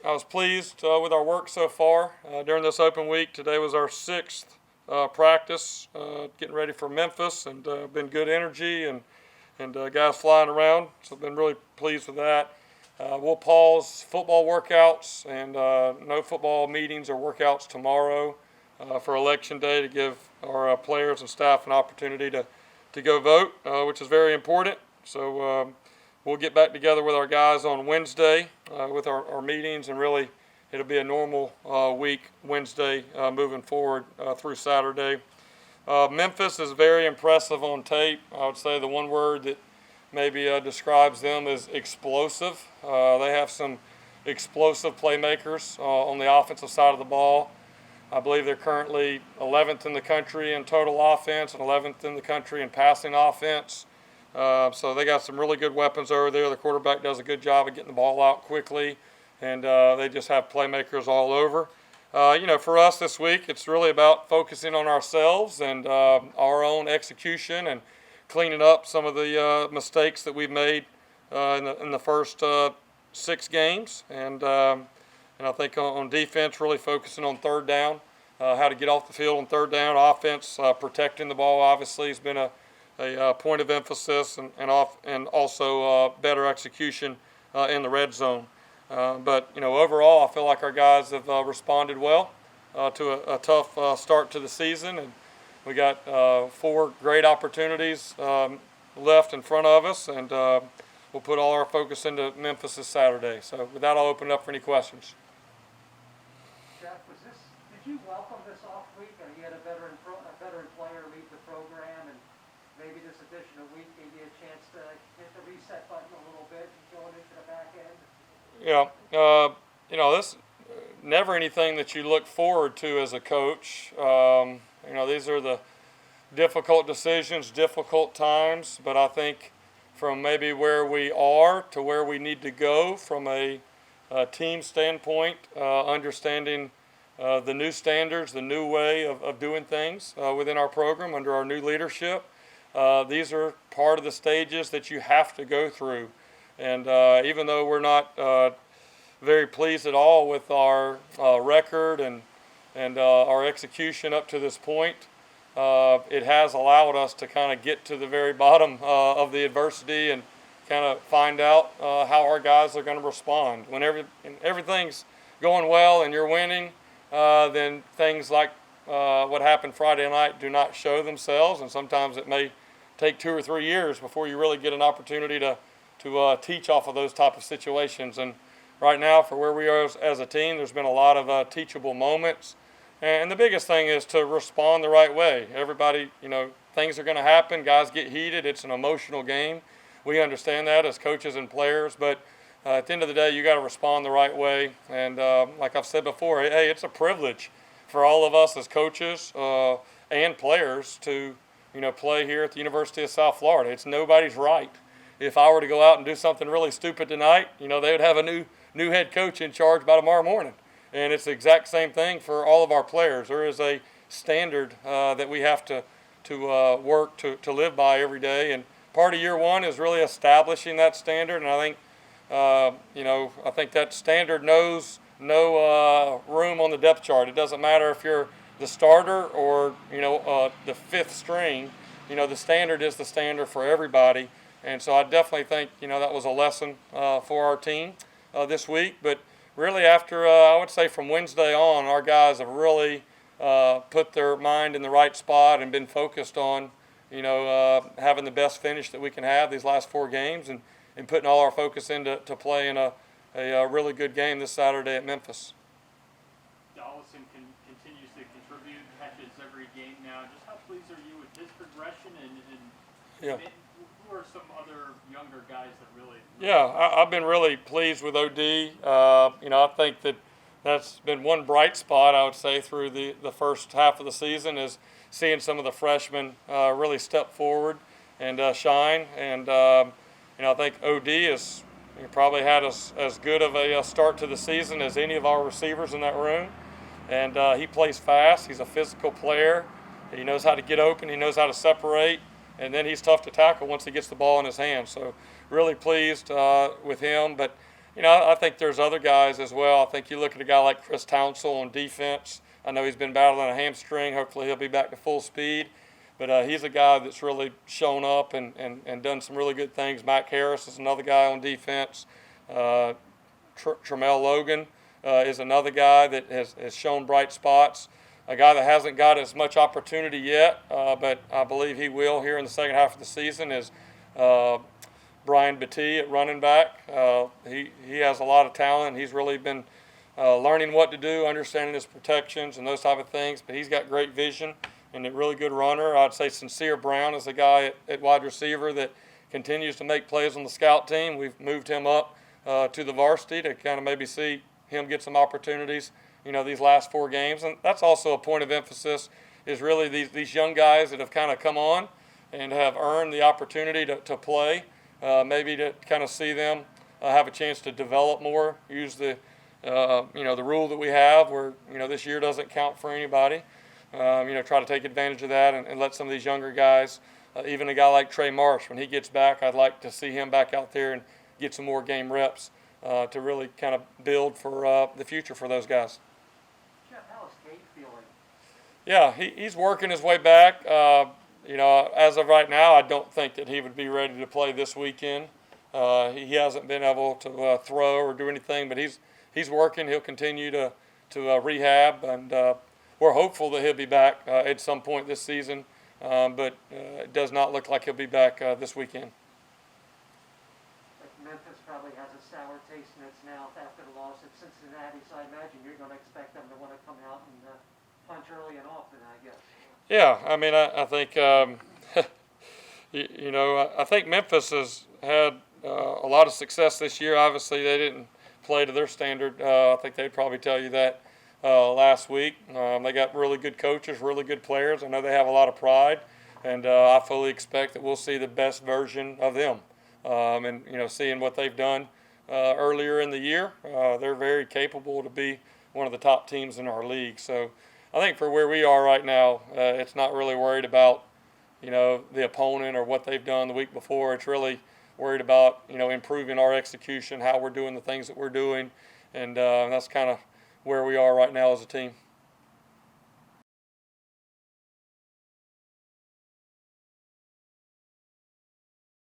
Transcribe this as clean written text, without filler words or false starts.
I was pleased with our work so far during this open week. Today was our sixth practice, getting ready for Memphis, and been good energy and guys flying around. So I've been really pleased with that. We'll pause football workouts and no football meetings or workouts tomorrow for Election Day to give our players and staff an opportunity to go vote, which is very important. So we'll get back together with our guys on Wednesday with our meetings, and really it'll be a normal week Wednesday moving forward through Saturday. Memphis is very impressive on tape. I would say the one word that maybe describes them is explosive. They have some explosive playmakers on the offensive side of the ball. I believe they're currently 11th in the country in total offense and 11th in the country in passing offense. So they got some really good weapons over there. The quarterback does a good job of getting the ball out quickly, and they just have playmakers all over. For us this week, it's really about focusing on ourselves and our own execution and cleaning up some of the mistakes that we've made in the first 6 games. And I think on defense, really focusing on third down, how to get off the field on third down. Offense, protecting the ball obviously has been a point of emphasis, and also better execution in the red zone. But overall, I feel like our guys have responded well to a tough start to the season, and we got 4 great opportunities left in front of us, and we'll put all our focus into Memphis this Saturday. So with that, I'll open it up for any questions. Jeff, did you welcome this off week? You had a veteran player leave the program, and maybe this additional week gave you a chance to hit the reset button a little bit going into the back end? Yeah, this never anything that you look forward to as a coach. These are the difficult decisions, difficult times, but I think from maybe where we are to where we need to go from a team standpoint, understanding the new standards, the new way of doing things within our program under our new leadership. These are part of the stages that you have to go through. And even though we're not very pleased at all with our record and our execution up to this point, it has allowed us to kind of get to the very bottom of the adversity and kind of find out how our guys are going to respond. When everything's going well and you're winning, then things like what happened Friday night do not show themselves, and sometimes it may take 2 or 3 years before you really get an opportunity to teach off of those type of situations. And right now, for where we are as a team, there's been a lot of teachable moments. And the biggest thing is to respond the right way. Everybody, things are going to happen. Guys get heated. It's an emotional game. We understand that as coaches and players. But at the end of the day, you got to respond the right way. And like I've said before, hey, it's a privilege for all of us as coaches and players to, play here at the University of South Florida. It's nobody's right. If I were to go out and do something really stupid tonight, they would have a new head coach in charge by tomorrow morning. And it's the exact same thing for all of our players. There is a standard that we have to work to live by every day. And part of year one is really establishing that standard. And I think, I think that standard knows no room on the depth chart. It doesn't matter if you're the starter or, the 5th string. The standard is the standard for everybody. And so I definitely think, that was a lesson for our team this week. But really after, I would say from Wednesday on, our guys have really put their mind in the right spot and been focused on, having the best finish that we can have these last 4 games and putting all our focus into playing a really good game this Saturday at Memphis. Dollison continues to contribute, catches every game now. Just how pleased are you with his progression Yeah. Who are some other younger guys that really? Yeah, I've been really pleased with OD. I think that's been one bright spot, I would say, through the first half of the season is seeing some of the freshmen really step forward and shine. And, I think OD has probably had as good of a start to the season as any of our receivers in that room. And he plays fast. He's a physical player. He knows how to get open. He knows how to separate. And then he's tough to tackle once he gets the ball in his hands. So really pleased with him. But I think there's other guys as well. I think you look at a guy like Chris Townsell on defense. I know he's been battling a hamstring. Hopefully he'll be back to full speed. But he's a guy that's really shown up and done some really good things. Mike Harris is another guy on defense. Tramel Logan is another guy that has shown bright spots. A guy that hasn't got as much opportunity yet, but I believe he will here in the second half of the season is Brian Bettee at running back. He has a lot of talent. He's really been learning what to do, understanding his protections and those type of things. But he's got great vision and a really good runner. I'd say Sincere Brown is a guy at wide receiver that continues to make plays on the scout team. We've moved him up to the varsity to kind of maybe see him get some opportunities, these last 4 games. And that's also a point of emphasis, is really these young guys that have kind of come on and have earned the opportunity to play, maybe to kind of see them have a chance to develop more, use the rule that we have where, this year doesn't count for anybody. Try to take advantage of that and let some of these younger guys, even a guy like Trey Marsh, when he gets back, I'd like to see him back out there and get some more game reps to really kind of build for the future for those guys. Jeff, how is Cade feeling? Yeah, he's working his way back. As of right now, I don't think that he would be ready to play this weekend. He hasn't been able to throw or do anything, but he's working. He'll continue to rehab, and we're hopeful that he'll be back at some point this season, but it does not look like he'll be back this weekend. Memphis probably has a sour taste in its mouth after the loss at Cincinnati, so I imagine you're going to expect them to want to come out and punch early and often, I guess. Yeah, I mean, I think I think Memphis has had a lot of success this year. Obviously, they didn't play to their standard. I think they'd probably tell you that last week. They got really good coaches, really good players. I know they have a lot of pride, and I fully expect that we'll see the best version of them. And seeing what they've done earlier in the year, they're very capable to be one of the top teams in our league. So I think for where we are right now, it's not really worried about the opponent or what they've done the week before. It's really worried about improving our execution, how we're doing the things that we're doing, and that's kind of where we are right now as a team.